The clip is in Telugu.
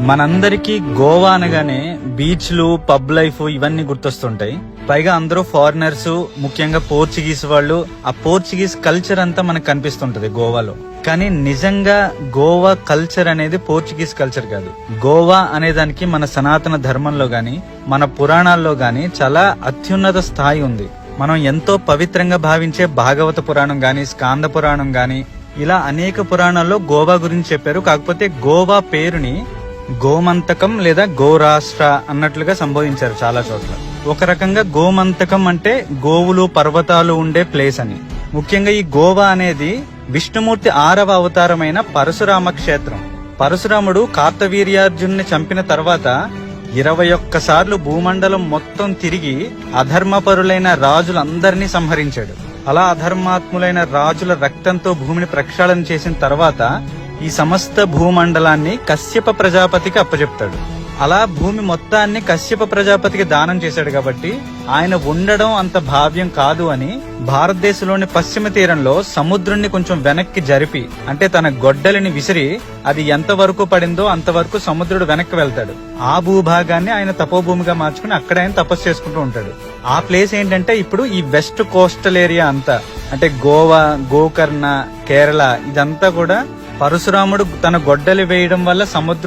మనందరికీ గోవా అనగానే బీచ్లు, పబ్ లైఫ్ ఇవన్నీ గుర్తొస్తుంటాయి. పైగా అందరూ ఫారినర్స్, ముఖ్యంగా పోర్చుగీస్ వాళ్ళు. ఆ పోర్చుగీస్ కల్చర్ అంతా మనకు కనిపిస్తుంటది గోవాలో. కానీ నిజంగా గోవా కల్చర్ అనేది పోర్చుగీస్ కల్చర్ కాదు. గోవా అనే దానికి మన సనాతన ధర్మంలో గాని, మన పురాణాల్లో గాని చాలా అత్యున్నత స్థాయి ఉంది. మనం ఎంతో పవిత్రంగా భావించే భాగవత పురాణం గాని, స్కాంద పురాణం గాని, ఇలా అనేక పురాణాల్లో గోవా గురించి చెప్పారు. కాకపోతే గోవా పేరుని గోమంతకం లేదా గోరాష్ట్ర అన్నట్లుగా సంబోధించారు చాలా చోట్ల. ఒక రకంగా గోమంతకం అంటే గోవులు, పర్వతాలు ఉండే ప్లేస్ అని. ముఖ్యంగా ఈ గోవా అనేది విష్ణుమూర్తి 6వ అవతారమైన పరశురామ క్షేత్రం. పరశురాముడు కార్తవీర్యార్జున్ని చంపిన తర్వాత 21 సార్లు భూమండలం మొత్తం తిరిగి అధర్మపరులైన రాజులందరినీ సంహరించాడు. అలా అధర్మాత్ములైన రాజుల రక్తంతో భూమిని ప్రక్షాళన చేసిన తర్వాత ఈ సమస్త భూమండలాన్ని కశ్యప ప్రజాపతికి అప్పచెప్తాడు. అలా భూమి మొత్తాన్ని కశ్యప ప్రజాపతికి దానం చేశాడు కాబట్టి ఆయన ఉండడం అంత భావ్యం కాదు అని భారతదేశంలోని పశ్చిమ తీరంలో సముద్రుణ్ణి కొంచెం వెనక్కి జరిపి, అంటే తన గొడ్డలిని విసిరి అది ఎంత వరకు పడిందో అంతవరకు సముద్రుడు వెనక్కి వెళ్తాడు. ఆ భూభాగాన్ని ఆయన తపోభూమిగా మార్చుకుని అక్కడ ఆయన తపస్సు చేసుకుంటూ ఉంటాడు. ఆ ప్లేస్ ఏంటంటే ఇప్పుడు ఈ వెస్ట్ కోస్టల్ ఏరియా అంతా, అంటే గోవా, గోకర్ణ, కేరళ, ఇదంతా కూడా పరశురాముడు తన గొడ్డలి వేయడం వల్ల సముద్రం